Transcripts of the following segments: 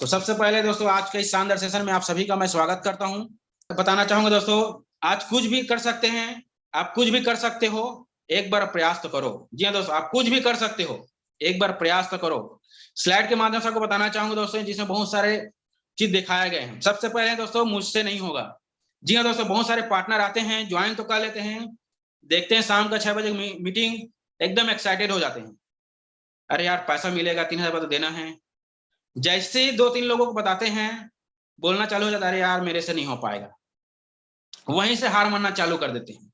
तो सबसे पहले दोस्तों आज के इस शानदार सेशन में आप सभी का मैं स्वागत करता हूं। बताना चाहूंगा दोस्तों, आज कुछ भी कर सकते हैं, आप कुछ भी कर सकते हो, एक बार प्रयास तो करो। जी हाँ दोस्तों, आप कुछ भी कर सकते हो, एक बार प्रयास तो करो। स्लाइड के माध्यम से आपको बताना चाहूंगा दोस्तों, जिसमें बहुत सारे चीज दिखाए गए हैं। सबसे पहले दोस्तों, मुझसे नहीं होगा। जी हाँ दोस्तों, बहुत सारे पार्टनर आते हैं, ज्वाइन तो कर लेते हैं, देखते हैं शाम का 6 बजे मीटिंग, एकदम एक्साइटेड हो जाते हैं, अरे यार पैसा मिलेगा, 3,000 तो देना है। जैसे ही 2-3 लोगों को बताते हैं, बोलना चालू हो जाता है, अरे यार मेरे से नहीं हो पाएगा, वहीं से हार मानना चालू कर देते हैं।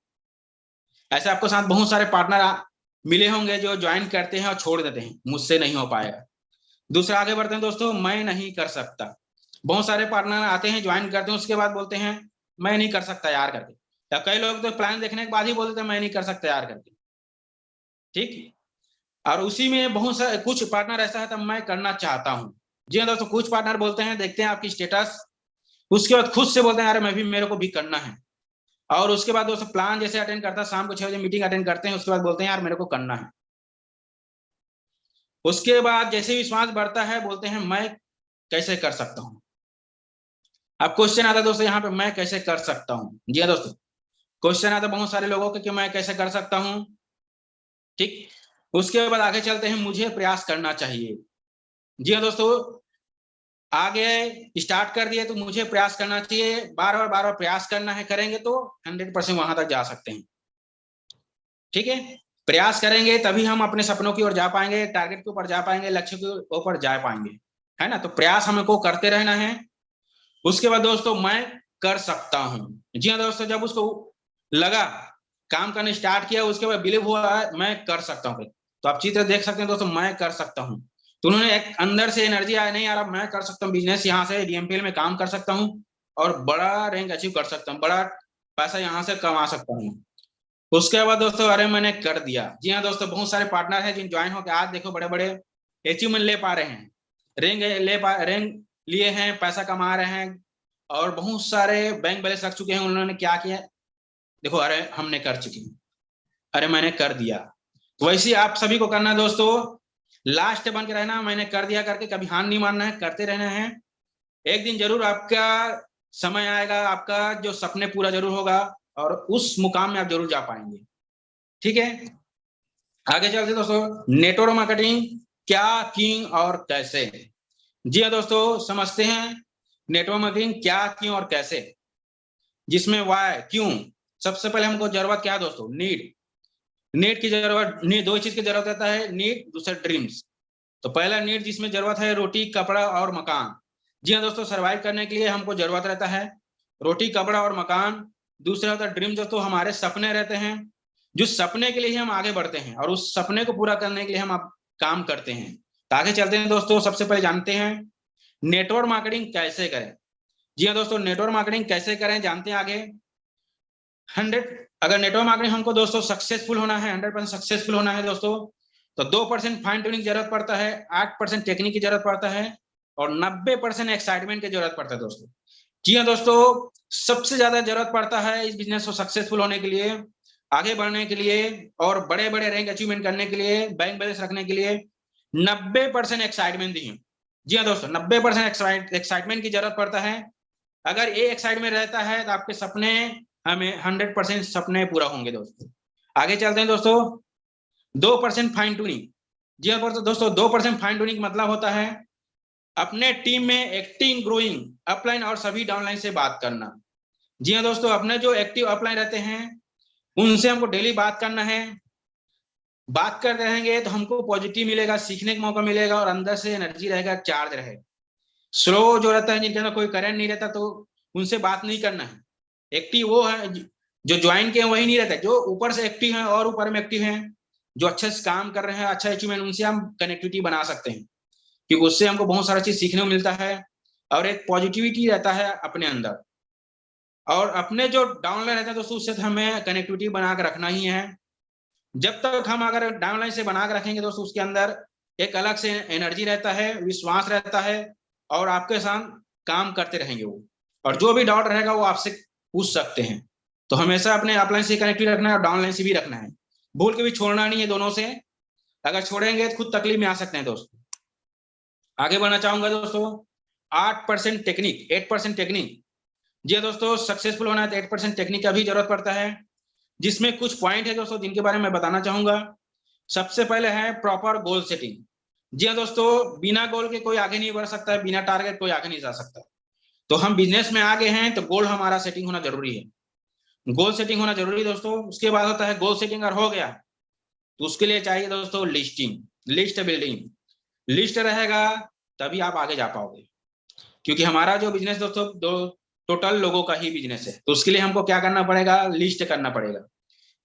ऐसे आपको साथ बहुत सारे पार्टनर मिले होंगे जो ज्वाइन करते हैं और छोड़ देते हैं, मुझसे नहीं हो पाएगा। दूसरा आगे बढ़ते हैं दोस्तों, मैं नहीं कर सकता। बहुत सारे पार्टनर आते हैं, ज्वाइन करते हैं, उसके बाद बोलते हैं मैं नहीं कर सकता यार करके। या कई लोग तो प्लान देखने के बाद ही बोलते हैं मैं नहीं कर सकता यार करके। ठीक, और उसी में बहुत सारे कुछ पार्टनर ऐसा है तो मैं करना चाहता हूँ। जी हाँ दोस्तों, कुछ पार्टनर बोलते हैं, देखते हैं आपकी स्टेटस, उसके बाद खुद से बोलते हैं अरे मेरे को भी करना है। और उसके बाद दोस्तों प्लान जैसे अटेंड करता है, शाम को 6 बजे मीटिंग अटेंड करते हैं, उसके बाद बोलते हैं यार मेरे को करना है। उसके बाद जैसे विश्वास बढ़ता है, बोलते हैं मैं कैसे कर सकता हूँ। अब क्वेश्चन आता है दोस्तों यहाँ पे, मैं कैसे कर सकता हूँ। जी हाँ दोस्तों, क्वेश्चन आता है बहुत सारे लोगों के कि मैं कैसे कर सकता हूँ। ठीक, उसके बाद आगे चलते हैं, मुझे प्रयास करना चाहिए। जी हाँ दोस्तों, आगे स्टार्ट कर दिए तो मुझे प्रयास करना चाहिए, बार बार प्रयास करना है, करेंगे तो 100% वहां तक जा सकते हैं। ठीक है, प्रयास करेंगे तभी हम अपने सपनों की ओर जा पाएंगे, टारगेट के ऊपर जा पाएंगे, लक्ष्य के ऊपर जा पाएंगे, है ना। तो प्रयास हमको करते रहना है। उसके बाद दोस्तों, मैं कर सकता हूँ। जी हाँ दोस्तों, जब उसको लगा, काम करने स्टार्ट किया, उसके बाद बिलीव हुआ मैं कर सकता हूँ, तो आप चित्र देख सकते हैं दोस्तों, मैं कर सकता हूँ। तो उन्होंने एक अंदर से एनर्जी आया, नहीं यार मैं कर सकता हूँ बिजनेस, यहाँ से डीएमपीएल में काम कर सकता हूँ और बड़ा रैंक अचीव कर सकता हूँ, बड़ा पैसा यहाँ से कमा सकता हूँ। उसके बाद दोस्तों, अरे मैंने कर दिया। जी हाँ दोस्तों, बहुत सारे पार्टनर हैं जिन ज्वाइन होकर आज देखो बड़े बड़े अचीवमेंट ले पा रहे हैं, रैंक लिए हैं, पैसा कमा रहे हैं, और बहुत सारे बैंक बैलेंस रख चुके हैं। उन्होंने क्या किया, देखो अरे हमने कर चुके हैं, अरे मैंने कर दिया। वैसे आप सभी को करना दोस्तों, लास्ट बन के रहना, मैंने कर दिया करके कभी हार नहीं मानना है, करते रहना है। एक दिन जरूर आपका समय आएगा, आपका जो सपने पूरा जरूर होगा और उस मुकाम में आप जरूर जा पाएंगे। ठीक है, आगे चलते दोस्तों, नेटवर्क मार्केटिंग क्या, क्यों और कैसे। जी हाँ दोस्तों, समझते हैं नेटवर्क मार्केटिंग क्या, क्यों और कैसे, जिसमें वाई क्यों। सबसे पहले हमको जरूरत क्या है दोस्तों, नीड की जरूरत। नीड दो चीज की जरूरत रहता है, नीड, दूसरा ड्रीम्स। तो पहला नीड जिसमें जरूरत है, रोटी कपड़ा और मकान। जी हाँ दोस्तों, सरवाइव करने के लिए हमको जरूरत रहता है रोटी कपड़ा और मकान। दूसरा होता है ड्रीम, दोस्तों हमारे सपने रहते हैं, जो सपने के लिए ही हम आगे बढ़ते हैं और उस सपने को पूरा करने के लिए हम काम करते हैं। तो आगे चलते हैं दोस्तों, सबसे पहले जानते हैं नेटवर्क मार्केटिंग कैसे करें। जी हाँ दोस्तों, नेटवर्क मार्केटिंग कैसे करें जानते हैं आगे। 100, अगर नेटवर्क मार्केटिंग हमको दोस्तों सक्सेसफुल होना है, 100% सक्सेसफुल होना है दोस्तों, तो 2% फाइन ट्यूनिंग की जरूरत पड़ता है, 8% टेक्निक की जरूरत पड़ता है और 90% एक्साइटमेंट की जरूरत पड़ता है दोस्तों। जी हाँ दोस्तों, सबसे ज्यादा जरूरत पड़ता है इस बिजनेस को सक्सेसफुल होने के लिए, आगे बढ़ने के लिए और बड़े बड़े रैंक अचीवमेंट करने के लिए, बैंक बैलेंस रखने के लिए 90% एक्साइटमेंट दी है। जी हाँ दोस्तों, 90% एक्साइटमेंट की जरूरत पड़ता है। अगर ये एक्साइटमेंट रहता है तो आपके सपने, हमें 100% सपने पूरा होंगे दोस्तों। आगे चलते हैं दोस्तों, 2% फाइन ट्यूनिंग। जी हाँ दोस्तों, 2% फाइन ट्यूनिंग मतलब होता है अपने टीम में एक्टिंग, ग्रोइंग, अपलाइन और सभी डाउनलाइन से बात करना। जी हाँ दोस्तों, अपने जो एक्टिव अपलाइन रहते हैं उनसे हमको डेली बात करना है। बात करते रहेंगे तो हमको पॉजिटिव मिलेगा, सीखने का मौका मिलेगा और अंदर से एनर्जी रहेगा, चार्ज रहेगा। स्लो जो रहता है, जिनके अंदर कोई करंट नहीं रहता, तो उनसे बात नहीं करना है। एक्टिव वो है जो ज्वाइन के वही नहीं रहता, जो ऊपर से एक्टिव है और ऊपर में एक्टिव है, जो अच्छे से काम कर रहे हैं, अच्छा अचीवमेंट, उनसे हम कनेक्टिविटी बना सकते हैं, क्योंकि उससे हमको बहुत सारा चीज सीखने को मिलता है और एक पॉजिटिविटी रहता है अपने अंदर। और अपने जो डाउनलाइन रहता है दोस्तों, उससे तो हमें कनेक्टिविटी बना कर रखना ही है। जब तक हम अगर डाउनलाइन से बना कर रखेंगे दोस्तों, उसके अंदर एक अलग से एनर्जी रहता है, विश्वास रहता है और आपके साथ काम करते रहेंगे वो, और जो भी डाउट रहेगा वो आपसे पूछ सकते हैं। तो हमेशा अपने अपलाइन से कनेक्टिव रखना है और डाउनलाइन से भी रखना है, भूल के भी छोड़ना नहीं है दोनों से। अगर छोड़ेंगे तो खुद तकलीफ में आ सकते हैं दोस्तों। आगे बढ़ना चाहूंगा दोस्तों, 8% टेक्निक, 8% टेक्निक। जी हाँ दोस्तों, सक्सेसफुल होना है तो 8% टेक्निक का भी जरूरत पड़ता है, जिसमें कुछ पॉइंट है दोस्तों जिनके बारे में बताना चाहूंगा। सबसे पहले है प्रॉपर गोल सेटिंग। जी हाँ दोस्तों, बिना गोल के कोई आगे नहीं बढ़ सकता है, बिना टारगेट कोई आगे नहीं जा सकता। तो हम बिजनेस में आगे हैं तो गोल हमारा सेटिंग होना जरूरी है, गोल सेटिंग होना जरूरी है दोस्तों। उसके बाद होता है गोल सेटिंग अगर हो गया तो उसके लिए चाहिए दोस्तों लिस्टिंग, लिस्ट बिल्डिंग। लिस्ट रहेगा तभी आप आगे जा पाओगे, क्योंकि हमारा जो बिजनेस दोस्तों टोटल लोगों का ही बिजनेस है, तो उसके लिए हमको क्या करना पड़ेगा, लिस्ट करना पड़ेगा।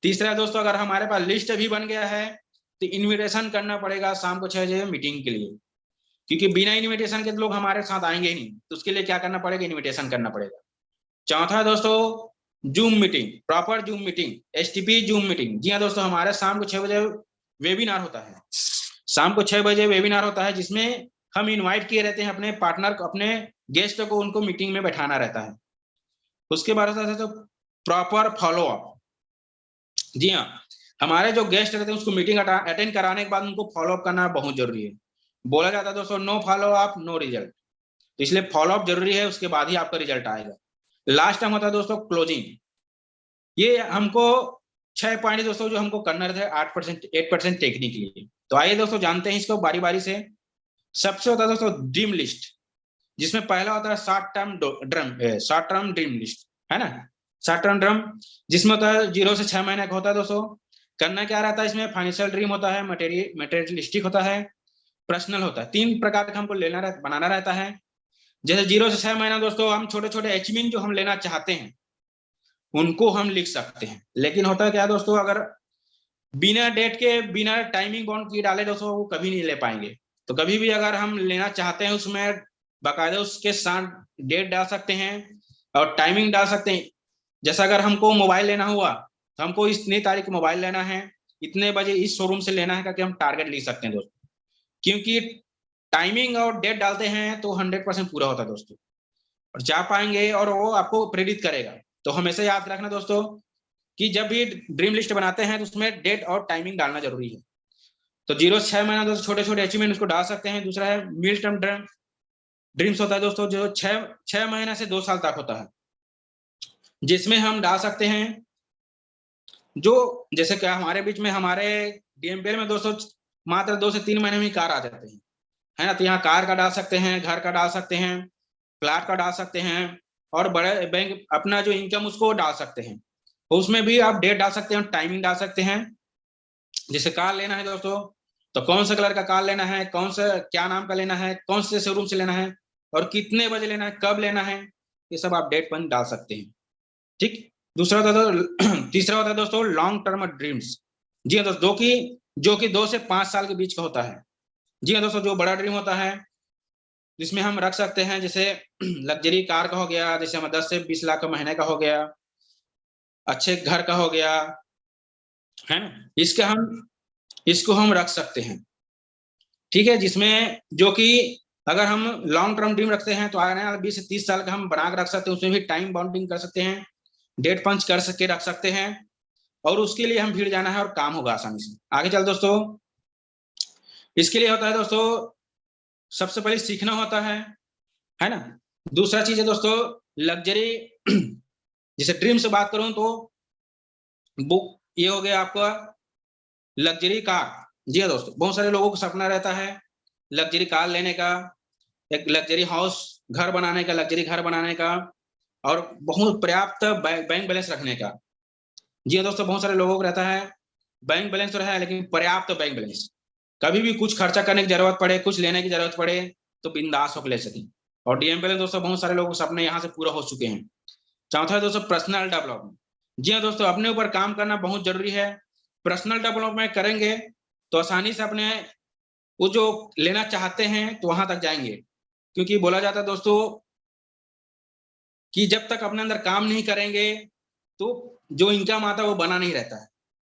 तीसरा दोस्तों, अगर हमारे पास लिस्ट भी बन गया है तो इन्विटेशन करना पड़ेगा शाम को 6 बजे मीटिंग के लिए, क्योंकि बिना इन्विटेशन के तो लोग हमारे साथ आएंगे ही नहीं, तो उसके लिए क्या करना पड़ेगा, इन्विटेशन करना पड़ेगा। चौथा दोस्तों, zoom meeting, proper zoom meeting, STP zoom meeting. जी हाँ दोस्तों, हमारे शाम को 6 बजे वेबिनार होता है, शाम को 6 बजे वेबिनार होता है, जिसमें हम इनवाइट किए रहते हैं अपने पार्टनर को, अपने गेस्ट को, उनको मीटिंग में बैठाना रहता है। उसके बाद होता है तो प्रॉपर फॉलो अप। जी हाँ, हमारे जो गेस्ट रहते हैं उसको मीटिंग अटेंड कराने के बाद उनको फॉलो अप करना बहुत जरूरी है। बोला जाता है दोस्तों, no follow up no result, तो इसलिए फॉलो अप जरूरी है, उसके बाद ही आपका रिजल्ट आएगा। लास्ट टाइम होता है दोस्तों क्लोजिंग। ये हमको 6 पॉइंट दोस्तों जो हमको करना रहता है 8% टेक्निक के लिए। तो आइए दोस्तों जानते हैं इसको बारी बारी से। सबसे होता है दोस्तों ड्रीम लिस्ट, जिसमें पहला होता है शॉर्ट टर्म ड्रीम लिस्ट, है ना, शॉर्ट टर्म ड्रम, जिसमें होता है 0 से 6 महीने का होता है दोस्तों। करना क्या रहता है इसमें, फाइनेंशियल ड्रीम होता है, मटेरियलिस्टिक होता है, पर्सनल होता है। 3 प्रकार का हमको बनाना रहता है। जैसे 0 से 6 महीना दोस्तों, हम छोटे छोटे अचीवमेंट जो हम लेना चाहते हैं उनको हम लिख सकते हैं। लेकिन होता है क्या दोस्तों, अगर बिना डेट के, बिना टाइमिंग बाउंड की डाले दोस्तों, वो कभी नहीं ले पाएंगे। तो कभी भी अगर हम लेना चाहते हैं उसमें बाकायदा उसके साथ डेट डाल सकते हैं और टाइमिंग डाल सकते हैं। जैसा अगर हमको मोबाइल लेना हुआ तो हमको इतनी तारीख मोबाइल लेना है, इतने बजे इस शोरूम से लेना है करके हम टारगेट लिख सकते हैं दोस्तों। क्योंकि टाइमिंग और डेट डालते हैं तो 100% पूरा होता है दोस्तों, और जा पाएंगे और वो आपको प्रेरित करेगा। तो हमेशा याद रखना दोस्तों कि जब भी ड्रीम लिस्ट बनाते हैं तो उसमें डेट और टाइमिंग डालना जरूरी है। तो 0 से 6 महीना दोस्तों छोटे छोटे अचीवमेंट उसको डाल सकते हैं। दूसरा है मिड टर्म ड्रीम्स होता है दोस्तों, जो 6 महीना से 2 साल तक होता है, जिसमें हम डाल सकते हैं जो, जैसे क्या हमारे बीच में हमारे डीएमपीएल में दोस्तों मात्र 2 से 3 महीने में ही कार आ जाते हैं, है ना। तो यहाँ कार का डाल सकते हैं, घर का डाल सकते हैं, प्लाट का डाल सकते हैं, और बड़े बैंक अपना जो इनकम उसको डाल सकते हैं। तो उसमें भी आप डेट डाल सकते हैं, टाइमिंग डाल सकते हैं। जैसे कार लेना है दोस्तों, तो कौन सा कलर का कार लेना है, कौन सा क्या नाम का लेना है, कौन से शोरूम से लेना है, और कितने बजे लेना है, कब लेना है, ये सब आप डेट पर डाल सकते हैं। ठीक। दूसरा होता है तीसरा होता है दोस्तों लॉन्ग टर्म ड्रीम्स। जी हाँ दोस्तों, जो कि 2 से 5 साल के बीच का होता है। जी हाँ दोस्तों, जो बड़ा ड्रीम होता है जिसमें हम रख सकते हैं, जैसे लग्जरी कार का हो गया, जैसे हम 10 से 20 लाख का महीने का हो गया, अच्छे घर का हो गया, है ना, इसको हम रख सकते हैं। ठीक है, जिसमें जो कि अगर हम लॉन्ग टर्म ड्रीम रखते हैं तो आने वाले 20 से 30 साल का हम बना के रख सकते हैं। उसमें भी टाइम बाउंडिंग कर सकते हैं, डेट पंच कर सके रख सकते हैं, और उसके लिए हम भीड़ जाना है और काम होगा आसानी से। आगे चल दोस्तों, इसके लिए होता है दोस्तों सबसे पहले सीखना होता है ना। दूसरा चीज है दोस्तों लग्जरी जैसे ड्रीम से बात करूं तो बुक ये हो गया आपका लग्जरी कार। जी हाँ दोस्तों, बहुत सारे लोगों को सपना रहता है लग्जरी कार लेने का, एक लग्जरी हाउस घर बनाने का, लग्जरी घर बनाने का, और बहुत पर्याप्त बैंक बैलेंस रखने का। जी हाँ दोस्तों, बहुत सारे लोगों को रहता है बैंक बैलेंस तो रहा है लेकिन पर्याप्त बैंक बैलेंस, कभी भी कुछ खर्चा करने की जरूरत पड़े, कुछ लेने की जरूरत पड़े तो बिंदास होकर ले सके। और डीएम बैलेंस दोस्तों बहुत सारे लोगों के सपने यहाँ से पूरा हो चुके हैं। चौथा है दोस्तों पर्सनल डेवलपमेंट। जी हाँ दोस्तों, अपने ऊपर काम करना बहुत जरूरी है। पर्सनल डेवलपमेंट करेंगे तो आसानी से अपने वो जो लेना चाहते हैं तो वहां तक जाएंगे। क्योंकि बोला जाता है दोस्तों कि जब तक अपने अंदर काम नहीं करेंगे तो जो इनकम आता है वो बना नहीं रहता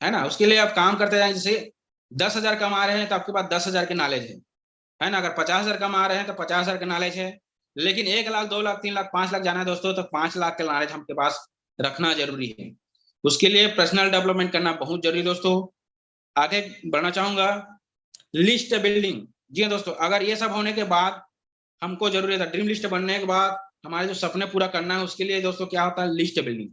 है ना। उसके लिए आप काम करते जाएं। जैसे 10,000 कमा रहे हैं तो आपके पास 10,000 के नॉलेज है ना। अगर 50,000 कमा रहे हैं तो 50,000 का नॉलेज है। लेकिन 1 लाख 2 लाख 3 लाख 5 लाख जाना है दोस्तों, तो 5 लाख का नॉलेज हमके पास रखना जरूरी है। उसके लिए पर्सनल डेवलपमेंट करना बहुत जरूरी दोस्तों। आगे बढ़ना चाहूंगा लिस्ट बिल्डिंग। जी हाँ दोस्तों, अगर ये सब होने के बाद हमको जरूरी है ड्रीम लिस्ट बनने के बाद हमारे जो सपने पूरा करना है उसके लिए दोस्तों क्या होता है लिस्ट बिल्डिंग,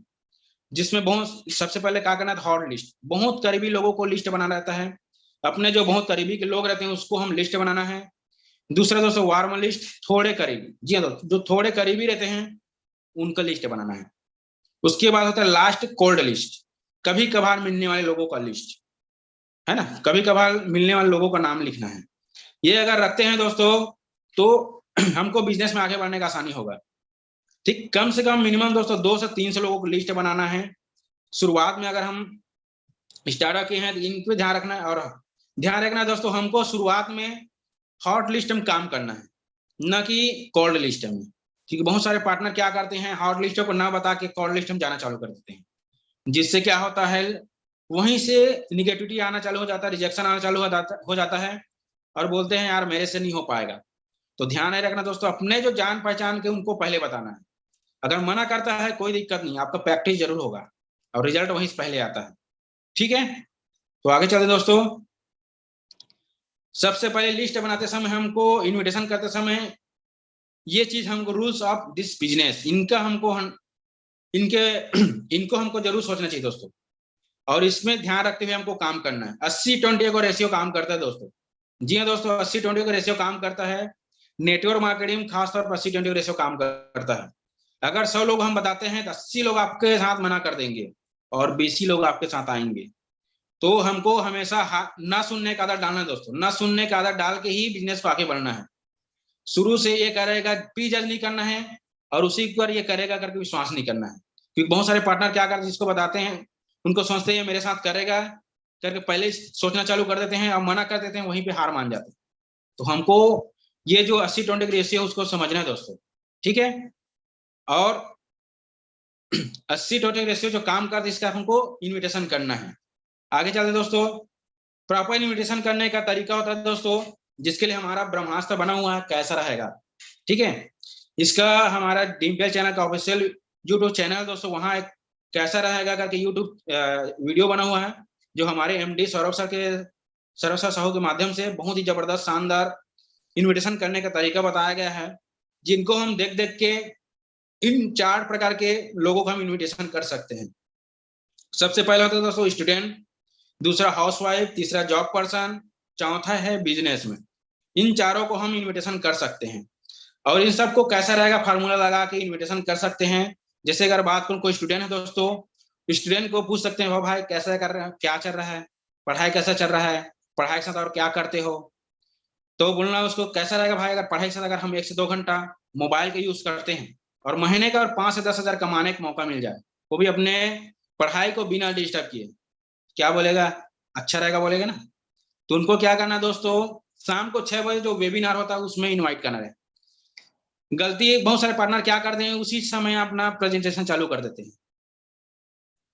जिसमें बहुत सबसे पहले क्या करना है हॉट लिस्ट, बहुत करीबी लोगों को लिस्ट बनाना रहता है, अपने जो बहुत करीबी के लोग रहते हैं उसको हम लिस्ट बनाना है। दूसरा दोस्तों वार्म लिस्ट, थोड़े करीबी, जी हाँ दोस्तों जो थोड़े करीबी रहते हैं उनका लिस्ट बनाना है। उसके बाद होता है लास्ट कोल्ड लिस्ट, कभी कभार मिलने वाले लोगों का लिस्ट है ना, कभी कभार मिलने वाले लोगों का नाम लिखना है। ये अगर रखते हैं दोस्तों तो हमको बिजनेस में आगे बढ़ने का आसानी होगा। ठीक, कम से कम मिनिमम दोस्तों 2 से 300 लोगों को लिस्ट बनाना है। शुरुआत में अगर हम स्टार्टअप किए हैं तो इन पे ध्यान रखना है, और ध्यान रखना है दोस्तों हमको शुरुआत में हॉट लिस्ट में काम करना है, न कि कोल्ड लिस्ट में, क्योंकि बहुत सारे पार्टनर क्या करते हैं हॉट लिस्ट को ना बता के कोल्ड लिस्ट में जाना चालू कर देते हैं, जिससे क्या होता है वहीं से निगेटिविटी आना चालू हो जाता है, रिजेक्शन आना चालू हो जाता है, और बोलते हैं यार मेरे से नहीं हो पाएगा। तो ध्यान नहीं रखना दोस्तों, अपने जो जान पहचान के उनको पहले बताना है। अगर मना करता है कोई दिक्कत नहीं, आपका प्रैक्टिस जरूर होगा और रिजल्ट वहीं से पहले आता है। ठीक है, तो आगे चलते दोस्तों। सबसे पहले लिस्ट बनाते समय हमको, इन्विटेशन करते समय ये चीज हमको रूल्स ऑफ दिस बिजनेस इनको हमको जरूर सोचना चाहिए दोस्तों, और इसमें ध्यान रखते हुए हमको काम करना है। 80-20 का रेशियो काम करता है दोस्तों। जी हाँ दोस्तों, 80-20 का रेशियो काम करता है। नेटवर्क मार्केटिंग खासतौर पर 80-20 का रेशियो काम करता है। अगर 100 लोग हम बताते हैं तो 80 लोग आपके साथ मना कर देंगे और 20 लोग आपके साथ आएंगे। तो हमको हमेशा ना सुनने का आदत डालना है दोस्तों, ना सुनने का आदत डाल के ही बिजनेस को आगे बढ़ना है। शुरू से ये करेगा प्री जज नहीं करना है, और उसी पर ये करेगा करके विश्वास नहीं करना है, क्योंकि बहुत सारे पार्टनर क्या करते हैं जिसको बताते हैं उनको सोचते हैं मेरे साथ करेगा करके पहले सोचना चालू कर देते हैं और मना कर देते हैं, वहीं पे हार मान जाते हैं। तो हमको ये जो 80-20 रेशियो है उसको समझना है दोस्तों। ठीक है, और 80-20 रेशियो जो काम करते हैं इसका हमको इन्विटेशन करना है। आगे चलते दोस्तों, प्रॉपर इन्विटेशन करने का तरीका होता है दोस्तों, जिसके लिए हमारा ब्रह्मास्त्र बना हुआ है कैसा रहेगा। ठीक है, इसका हमारा ड्रीमपेल चैनल का ऑफिशियल यूट्यूब चैनल दोस्तों, वहां एक कैसा रहेगा करके यूट्यूब वीडियो बना हुआ है, जो हमारे एमडी सौरभ सर साहू के माध्यम से बहुत ही जबरदस्त शानदार इन्विटेशन करने का तरीका बताया गया है, जिनको हम देख देख के इन 4 प्रकार के लोगों को हम इन्विटेशन कर सकते हैं। सबसे पहला होता है दोस्तों स्टूडेंट, दूसरा हाउसवाइफ, तीसरा जॉब पर्सन, चौथा है बिजनेसमैन। इन चारों को हम इन्विटेशन कर सकते हैं, और इन सबको कैसा रहेगा फार्मूला लगा के इन्विटेशन कर सकते हैं। जैसे अगर बात करूं कोई स्टूडेंट है दोस्तों, स्टूडेंट को पूछ सकते हैं भाई कैसा कर रहे हैं, क्या चल रहा है, पढ़ाई कैसा चल रहा है, पढ़ाई के साथ और क्या करते हो। तो बोलना उसको कैसा रहेगा भाई, अगर पढ़ाई के साथ अगर हम 1 से 2 घंटा मोबाइल का यूज करते हैं और महीने का और 5 से 10 हजार कमाने का मौका मिल जाए, वो भी अपने पढ़ाई को बिना डिस्टर्ब किए, क्या बोलेगा, अच्छा रहेगा बोलेगा ना। तो उनको क्या करना दोस्तों, शाम को 6 बजे जो वेबिनार होता है उसमें इनवाइट करना है। गलती बहुत सारे पार्टनर क्या करते हैं उसी समय अपना प्रेजेंटेशन चालू कर देते हैं।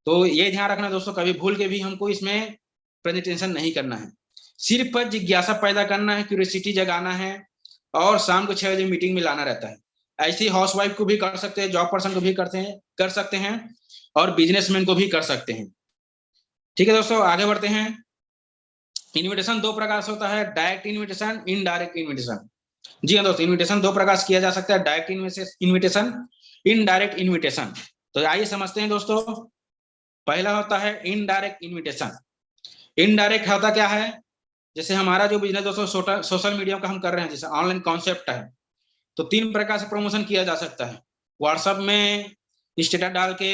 तो ये ध्यान रखना दोस्तों, कभी भूल के भी हमको इसमें प्रेजेंटेशन नहीं करना है। सिर्फ जिज्ञासा पैदा करना है, क्यूरियोसिटी जगाना है, और शाम को 6 बजे मीटिंग में लाना रहता है। ऐसी हाउसवाइफ को भी कर सकते हैं, जॉब पर्सन को भी कर सकते हैं, और बिजनेसमैन को भी कर सकते हैं। ठीक है दोस्तों, आगे बढ़ते हैं। इन्विटेशन 2 प्रकार से होता है, डायरेक्ट इन्विटेशन, इनडायरेक्ट इन्विटेशन। जी हाँ दोस्तों, इन्विटेशन 2 प्रकार से किया जा सकता है, डायरेक्ट इन्विटेशन, इनडायरेक्ट इन्विटेशन। तो आइए समझते हैं दोस्तों। पहला होता है इनडायरेक्ट इन्विटेशन। इनडायरेक्ट होता क्या है, जैसे हमारा जो बिजनेस दोस्तों सोशल मीडिया का हम कर रहे हैं, जैसे ऑनलाइन कॉन्सेप्ट है, तो 3 प्रकार से प्रमोशन किया जा सकता है। व्हाट्सएप में स्टेटस डाल के,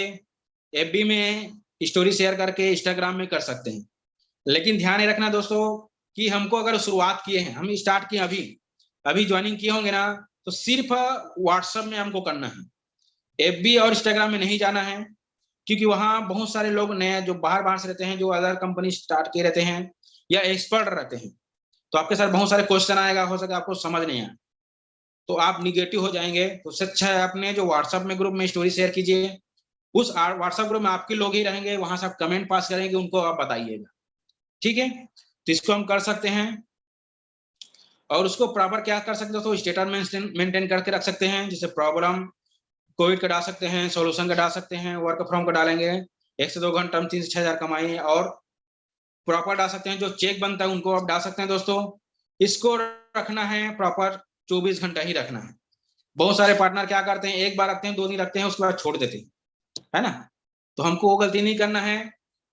एफबी में स्टोरी शेयर करके, इंस्टाग्राम में कर सकते हैं। लेकिन ध्यान रखना दोस्तों कि हमको अगर शुरुआत किए हैं, हम स्टार्ट किए अभी ज्वाइनिंग किए होंगे ना, तो सिर्फ व्हाट्सएप में हमको करना है, एफबी और इंस्टाग्राम में नहीं जाना है, क्योंकि वहां बहुत सारे लोग नए जो बाहर से रहते हैं, जो अदर कंपनी स्टार्ट किए रहते हैं या एक्सपर्ट रहते हैं, तो आपके साथ बहुत सारे क्वेश्चन आएगा, हो सके आपको समझ नहीं आए तो आप निगेटिव हो जाएंगे। तो उससे अच्छा है अपने जो व्हाट्सएप में ग्रुप में स्टोरी शेयर कीजिए, उस व्हाट्सएप ग्रुप में आपके लोग ही रहेंगे, वहां से आप कमेंट पास करेंगे, उनको आप बताइएगा। ठीक है, तो इसको हम कर सकते हैं। और उसको प्रॉपर क्या कर सकते हो, तो स्टेटस मेंटेन करके रख सकते हैं, जैसे प्रॉब्लम कोविड का डाल सकते हैं, सॉल्यूशन का डाल सकते हैं, वर्क फ्रॉम का डालेंगे, 1 से 2 घंटा में 3 से 6 हजार कमाई, और प्रॉपर डाल सकते हैं, जो चेक बनता है उनको आप डाल सकते हैं दोस्तों। इसको रखना है प्रॉपर 24 घंटा ही रखना है। बहुत सारे पार्टनर क्या करते हैं, एक बार रखते हैं, 2 दिन रखते हैं, उसके बाद छोड़ देते हैं, है ना। तो हमको वो गलती नहीं करना है,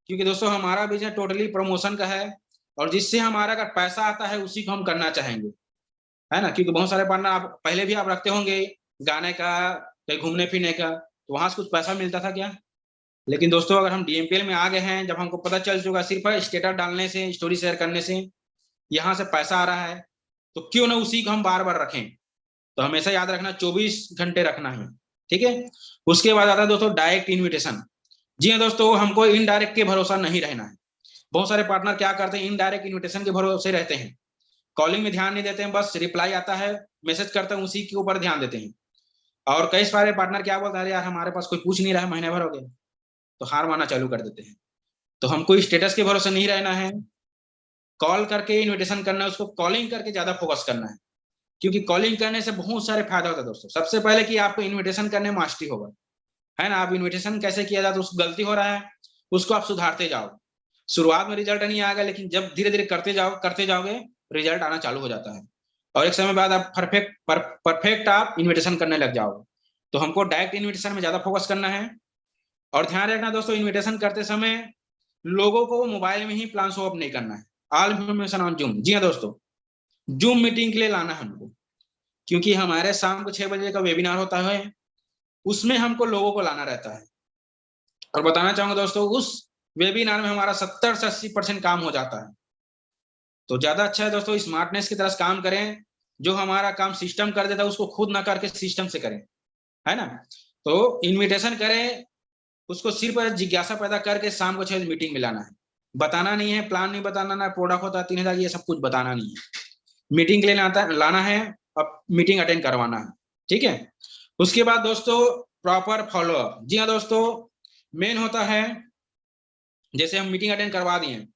क्योंकि दोस्तों हमारा बिजनेस टोटली प्रमोशन का है, और जिससे हमारा अगर पैसा आता है उसी को हम करना चाहेंगे, है ना। क्योंकि बहुत सारे पार्टनर आप पहले भी आप रखते होंगे, गाने का, कहीं घूमने फिरने का, तो वहां से कुछ पैसा मिलता था क्या? लेकिन दोस्तों अगर हम डीएमपीएल में आ गए हैं, जब हमको पता चल चुका सिर्फ स्टेटस डालने से, स्टोरी शेयर करने से यहाँ से पैसा आ रहा है, तो क्यों ना उसी को हम बार बार रखें। तो हमेशा याद रखना 24 घंटे रखना है, ठीक है। उसके बाद आता है दोस्तों डायरेक्ट इन्विटेशन। जी हाँ दोस्तों, हमको इनडायरेक्ट के भरोसा नहीं रहना है। बहुत सारे पार्टनर क्या करते हैं, इनडायरेक्ट इन्विटेशन के भरोसे रहते हैं, कॉलिंग में ध्यान नहीं देते हैं, बस रिप्लाई आता है, मैसेज करते हैं, उसी के ऊपर ध्यान देते हैं। और कई सारे पार्टनर क्या बोलते हैं, यार हमारे पास कोई पूछ नहीं रहा है, महीने भर हो गए, तो हार मानना चालू कर देते हैं। तो हमको स्टेटस के भरोसे नहीं रहना है, कॉल करके इन्विटेशन करना है, उसको कॉलिंग करके ज्यादा फोकस करना है, क्योंकि कॉलिंग करने से बहुत सारे फायदा होता है दोस्तों। सबसे पहले कि आपको इन्विटेशन करने में मास्टरी होगा, है ना। आप इन्विटेशन कैसे किया जाता है, उस गलती हो रहा है उसको आप सुधारते जाओ। शुरुआत में रिजल्ट नहीं आएगा, लेकिन जब धीरे धीरे करते जाओगे रिजल्ट आना चालू हो जाता है, और एक समय बाद आप परफेक्ट आप इन्विटेशन करने लग जाओगे। तो हमको डायरेक्ट इन्विटेशन में ज्यादा फोकस करना है। और ध्यान रखना दोस्तों, इन्विटेशन करते समय लोगों को मोबाइल में ही प्लान शो अप नहीं करना है। All information on zoom. जी हाँ दोस्तों, जूम मीटिंग के लिए लाना है हमको, क्योंकि हमारे शाम को 6 बजे का वेबिनार होता है, उसमें हमको लोगों को लाना रहता है। और बताना चाहूंगा दोस्तों, उस वेबिनार में हमारा 70 से 80% काम हो जाता है। तो ज्यादा अच्छा है दोस्तों स्मार्टनेस की तरह काम करें, जो हमारा काम सिस्टम कर देता है उसको खुद ना करके सिस्टम से करें, है ना। तो इन्विटेशन करें, उसको सिर्फ जिज्ञासा पैदा करके शाम को 6 बजे मीटिंग में लाना है। बताना नहीं है, प्लान नहीं बताना, ना प्रोडक्ट होता है 3000, ये सब कुछ बताना नहीं है। मीटिंग के लिए लाना है, अब मीटिंग अटेंड करवाना है, ठीक है। उसके बाद दोस्तों प्रॉपर फॉलोअप। जी हाँ दोस्तों, मेन होता है, जैसे हम मीटिंग अटेंड करवा दिए,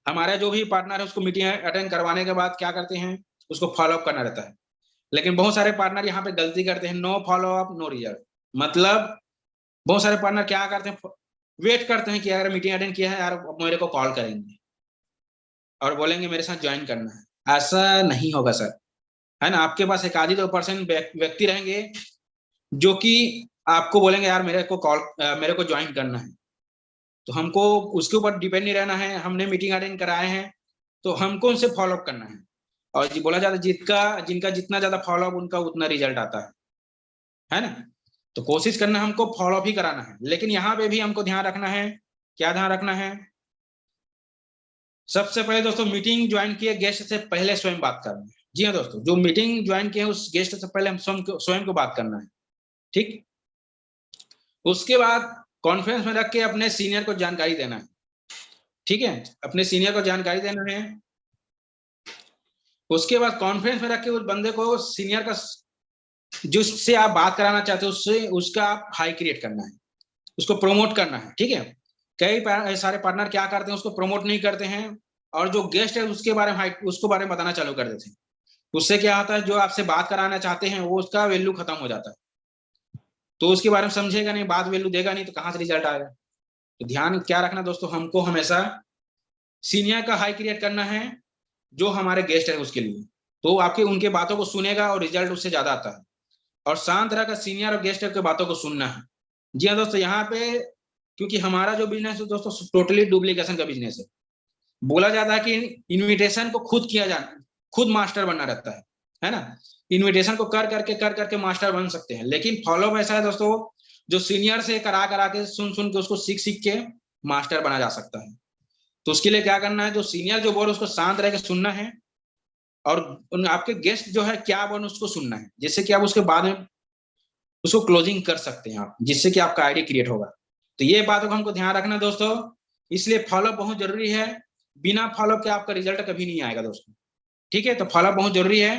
हमारा जो भी पार्टनर है उसको मीटिंग अटेंड करवाने के बाद क्या करते हैं, उसको फॉलोअप करना रहता है। लेकिन बहुत सारे पार्टनर यहाँ पे गलती करते हैं, नो फॉलोअप नो रिजल्ट। मतलब बहुत सारे पार्टनर क्या करते हैं, वेट करते हैं कि अगर मीटिंग अटेंड किया है यार मेरे को कॉल करेंगे और बोलेंगे मेरे साथ ज्वाइन करना है। ऐसा नहीं होगा सर, है ना। आपके पास 1-2% व्यक्ति रहेंगे जो कि आपको बोलेंगे यार मेरे को ज्वाइन करना है। तो हमको उसके ऊपर डिपेंड नहीं रहना है, हमने मीटिंग अटेंड कराए हैं तो हमको उनसे फॉलोअप करना है। और जी बोला जाता है जिनका जितना ज्यादा फॉलोअप उनका उतना रिजल्ट आता है ना। तो कोशिश करना हमको फॉलोअप ही कराना है। लेकिन यहाँ पे भी हमको ध्यान रखना है, क्या ध्यान रखना है, सबसे पहले दोस्तों मीटिंग ज्वाइन किए गेस्ट से पहले स्वयं बात करना है। जी हाँ दोस्तों, जो मीटिंग ज्वाइन किए उस गेस्ट से पहले हम स्वयं को बात करना है, ठीक। उसके बाद कॉन्फ्रेंस में रख के अपने सीनियर को जानकारी देना है, ठीक है, अपने सीनियर को जानकारी देना है। उसके बाद कॉन्फ्रेंस में रख के उस बंदे को, सीनियर का, जिससे आप बात कराना चाहते हो उससे उसका आप हाई क्रिएट करना है, उसको प्रमोट करना है, ठीक है। कई सारे पार्टनर क्या करते हैं, उसको प्रमोट नहीं करते हैं, और जो गेस्ट है उसके बारे में उसको बारे में बताना चालू कर देते हैं। उससे क्या होता है, जो आपसे बात कराना चाहते हैं वो उसका वैल्यू खत्म हो जाता है। तो उसके बारे में समझेगा नहीं, बात वैल्यू देगा नहीं, तो कहाँ से रिजल्ट आएगा। तो ध्यान क्या रखना दोस्तों, हमको हमेशा सीनियर का हाई क्रिएट करना है, जो हमारे गेस्ट है उसके लिए। तो आपके उनके बातों को सुनेगा और रिजल्ट उससे ज्यादा आता है। और शांत रहकर सीनियर और गेस्ट के बातों को सुनना है। जी हाँ दोस्तों, यहाँ पे क्योंकि हमारा जो बिजनेस है दोस्तों टोटली डुप्लीकेशन का बिजनेस है। बोला जाता है कि इन्विटेशन को खुद किया जाना, खुद मास्टर बनना रहता है ना। इन्विटेशन को कर करके मास्टर बन सकते हैं, लेकिन फॉलोअप ऐसा है दोस्तों, जो सीनियर से करा के सुन के उसको सीख के मास्टर बना जा सकता है। तो उसके लिए क्या करना है, जो सीनियर जो बोल उसको शांत रह के सुनना है, और आपके गेस्ट जो है क्या बोल उसको सुनना है, जिससे कि आप उसके बाद में उसको क्लोजिंग कर सकते हैं आप, जिससे कि आपका आईडी क्रिएट होगा। तो ये बातों को हमको ध्यान रखना दोस्तों, इसलिए फॉलोअप बहुत जरूरी है। बिना फॉलोअप के आपका रिजल्ट कभी नहीं आएगा दोस्तों, ठीक है। तो फॉलोअप बहुत जरूरी है।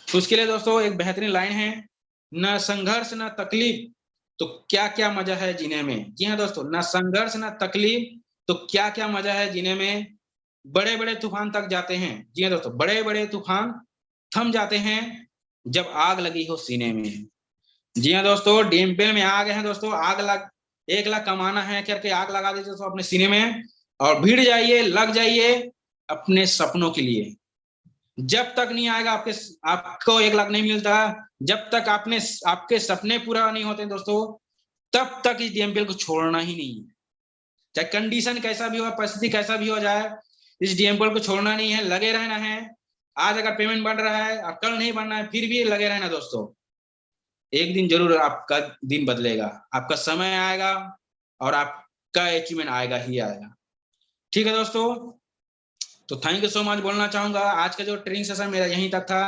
तो उसके लिए दोस्तों एक बेहतरीन लाइन है, न संघर्ष न तकलीफ तो क्या क्या मजा है जीने में। जी हाँ दोस्तों, न संघर्ष न तकलीफ तो क्या क्या मजा है जीने में, बड़े बड़े तूफान तक जाते हैं। जी हाँ दोस्तों, बड़े बड़े तूफान थम जाते हैं जब आग लगी हो सीने में। जी हाँ दोस्तों, डीएमपीएल में आ गए हैं दोस्तों, 1 लाख कमाना है करके आग लगा दीजिए दोस्तों अपने सीने में, और भिड़ जाइए, लग जाइए अपने सपनों के लिए। जब तक नहीं आएगा आपको 1 लाख नहीं मिलता, जब तक आपके सपने पूरा नहीं होते दोस्तों, तब तक इस डीएमपीएल को छोड़ना ही नहीं है। चाहे कंडीशन कैसा भी हो, परिस्थिति कैसा भी हो जाए, इस डीएमपीएल को छोड़ना नहीं है, लगे रहना है। आज अगर पेमेंट बढ़ रहा है और कल नहीं बढ़ना है, फिर भी लगे रहना दोस्तों। एक दिन जरूर आपका दिन बदलेगा, आपका समय आएगा और आपका अचीवमेंट आएगा ही आएगा। ठीक है दोस्तों, तो थैंक यू सो मच बोलना चाहूंगा। आज का जो ट्रेनिंग सेशन मेरा यहीं तक था।